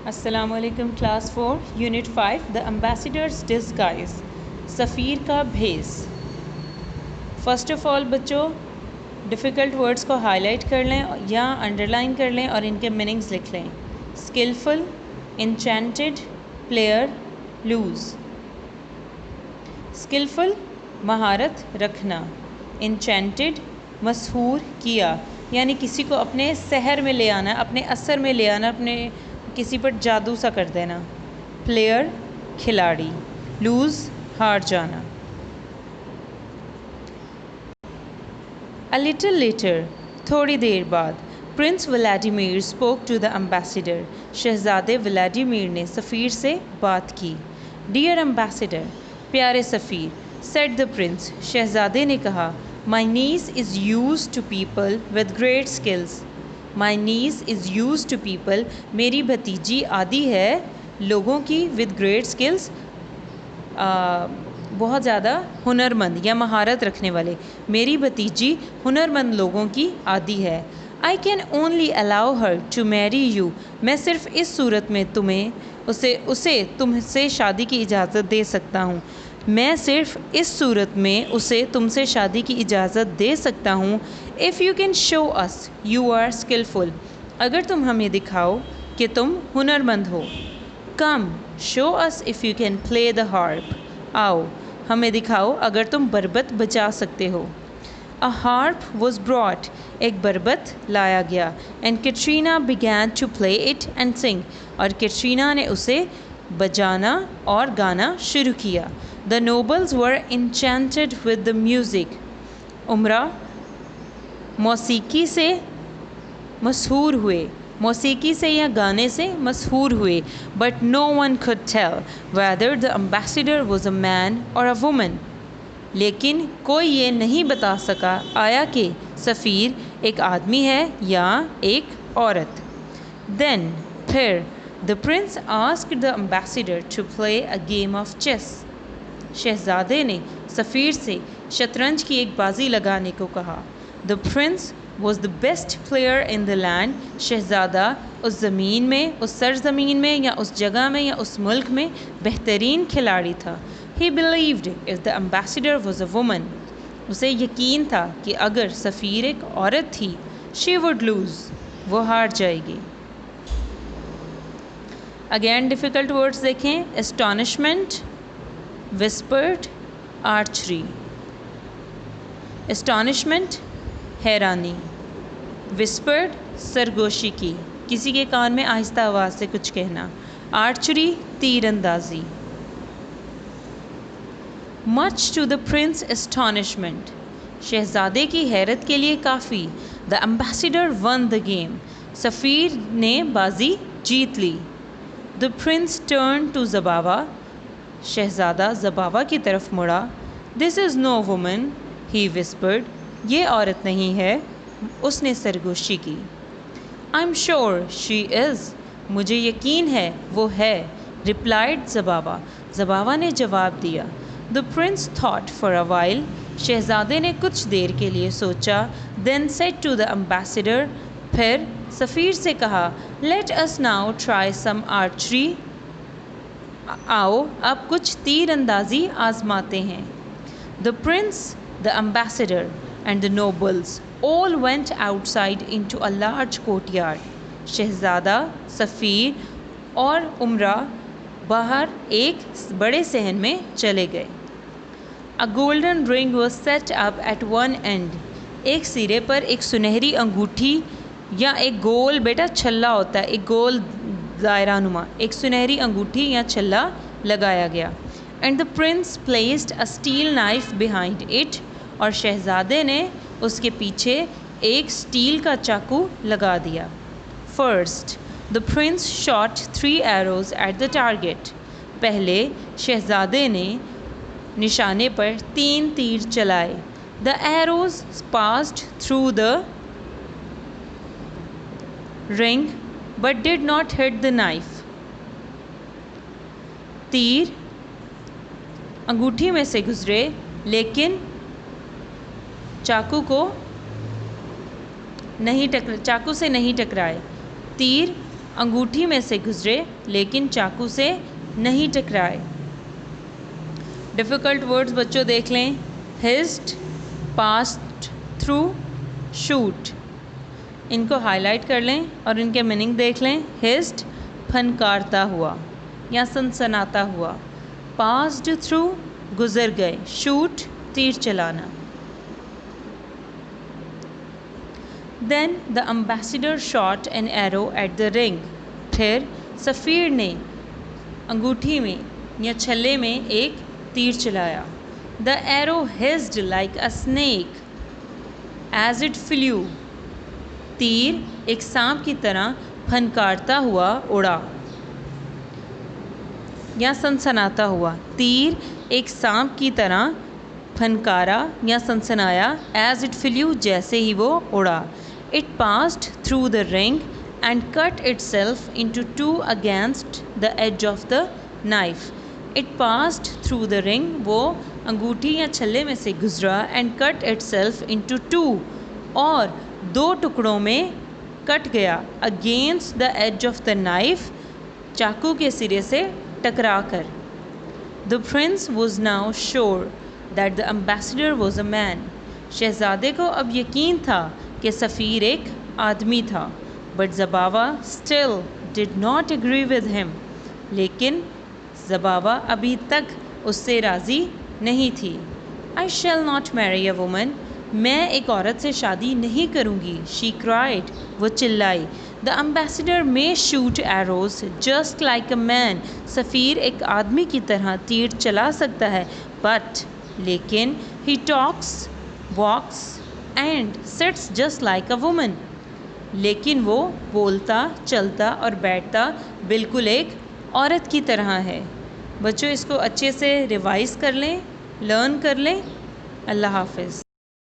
السلام علیکم class 4 unit 5 دا ambassadors disguise سفیر کا بھیس. فرسٹ آف آل بچوں ڈیفیکلٹ ورڈز کو ہائی لائٹ کر لیں یا انڈر لائن کر لیں اور ان کے میننگز لکھ لیں. Skillful, enchanted, player, lose. Skillful مہارت رکھنا، انچینٹڈ مسحور کیا یعنی کسی کو اپنے سحر میں لے آنا، اپنے اثر میں لے آنا، اپنے کسی پر جادو سا کر دینا. پلیئر کھلاڑی، لوز ہار جانا. A little later تھوڑی دیر بعد prince Vladimir spoke to the ambassador شہزادے ولاڈیمیر نے سفیر سے بات کی. ڈیئر امبیسڈر پیارے سفیر. said the prince شہزادے نے کہا. My niece is used to people with great skills. My niece is used to people میری بھتیجی عادی ہے لوگوں کی with great skills بہت زیادہ ہنرمند یا مہارت رکھنے والے. میری بھتیجی ہنرمند لوگوں کی عادی ہے. I can only allow her to marry you. میں صرف اس صورت میں اسے تم سے شادی کی اجازت دے سکتا ہوں. میں صرف اس صورت میں اسے تم سے شادی کی اجازت دے سکتا ہوں. If you can show us you are skillful. اگر تم ہمیں دکھاؤ کہ تم ہنرمند ہو. Come show us if you can play the harp. آؤ ہمیں دکھاؤ اگر تم بربط بجا سکتے ہو. A harp was brought. ایک بربط لایا گیا. And Katrina began to play it and sing. اور کیٹرینا نے اسے بجانا اور گانا شروع کیا. The nobles were enchanted with the music. امراء موسیقی سے مسحور ہوئے، موسیقی سے یا گانے سے مسحور ہوئے. But no one could tell whether the ambassador was a man or a woman. لیکن کوئی یہ نہیں بتا سکا آیا کہ سفیر ایک آدمی ہے یا ایک عورت. Then پھر the prince asked the ambassador to play a game of chess. شہزادے نے سفیر سے شطرنج کی ایک بازی لگانے کو کہا. The prince was the best player in the land. شہزادہ اس زمین میں، اس سرزمین میں یا اس جگہ میں یا اس ملک میں بہترین کھلاڑی تھا. He believed if the ambassador was a woman. اسے یقین تھا کہ اگر سفیر ایک عورت تھی she would lose. وہ ہار جائے گی. Again difficult words دیکھیں. astonishment, whispered, archery. astonishment حیرانی، whispered سرگوشی کی، کسی کے کان میں آہستہ آواز سے کچھ کہنا. archery تیر اندازی. much to the prince's astonishment شہزادے کی حیرت کے لیے کافی. the ambassador won the game. سفیر نے بازی جیت لی. the prince turned to زبابا شہزادہ زبابا کی طرف مڑا. this is no woman he whispered. یہ عورت نہیں ہے، اس نے سرگوشی کی. I'm sure she is. مجھے یقین ہے وہ ہے. replied زبابا. زبابا نے جواب دیا. The prince thought for a while. شہزادے نے کچھ دیر کے لیے سوچا. Then said to the ambassador. پھر سفیر سے کہا. Let us now try some archery. آؤ اب کچھ تیر اندازی آزماتے ہیں. The prince, the ambassador and the nobles all went outside into a large courtyard. شہزادہ، سفیر اور امراء باہر ایک بڑے صحن میں چلے گئے. A golden ring was set up at one end. ایک سرے پر ایک سنہری انگوٹھی یا ایک گول بیٹا چھلا ہوتا ہے، ایک گول دائرہ نما، ایک سنہری انگوٹھی یا چھلا لگایا گیا. And the prince placed a steel knife behind it. اور شہزادے نے اس کے پیچھے ایک سٹیل کا چاقو لگا دیا. First, the prince shot 3 arrows at the target. پہلے شہزادے نے نشانے پر 3 تیر چلائے. The arrows passed through the ring but did not hit the knife. تیر انگوٹھی میں سے گزرے لیکن چاقو سے نہیں ٹکرائے. تیر انگوٹھی میں سے گزرے لیکن چاقو سے نہیں ٹکرائے۔ ڈیفیکلٹ ورڈز بچوں دیکھ لیں، ہسٹ، پاسڈ تھرو، شوٹ۔ ان کو ہائی لائٹ کر لیں اور ان کے میننگ دیکھ لیں۔ ہسٹ پھنکارتا ہوا یا سنسناتا ہوا، پاسڈ تھرو گزر گئے، شوٹ تیر چلانا۔ Then the ambassador shot an arrow at the ring, پھر سفیر نے انگوٹھی میں یا چھلے میں ایک تیر چلایا۔ The arrow hissed like a snake as it flew, تیر ایک سانپ کی طرح پھنکارتا ہوا اڑا یا سنسناتا ہوا، تیر ایک سانپ کی طرح پھنکارا یا سنسنایا، ایز اٹ فلیو جیسے ہی وہ اڑا۔ It passed through the ring and cut itself into two against the edge of the knife. It passed through the ring, وہ انگوٹھی یا چھلے میں سے گزرا، and cut itself into two, اور دو ٹکڑوں میں کٹ گیا، against the edge of the knife, چاقو کے سرے سے ٹکرا کر۔ The prince was now sure that the ambassador was a man. شہزادے کو اب یقین تھا کہ سفیر ایک آدمی تھا۔ But زباوا still did not agree with him. لیکن زباوا ابھی تک اس سے راضی نہیں تھی۔ I shall not marry a woman. میں ایک عورت سے شادی نہیں کروں گی، she cried. وہ چلائی۔ The ambassador may shoot arrows just like a man. سفیر ایک آدمی کی طرح تیر چلا سکتا ہے، but لیکن he talks, walks and sits just like a woman. لیکن وہ بولتا، چلتا اور بیٹھتا بالکل ایک عورت کی طرح ہے۔ بچوں اس کو اچھے سے ریوائز کر لیں، لرن کر لیں۔ اللہ حافظ۔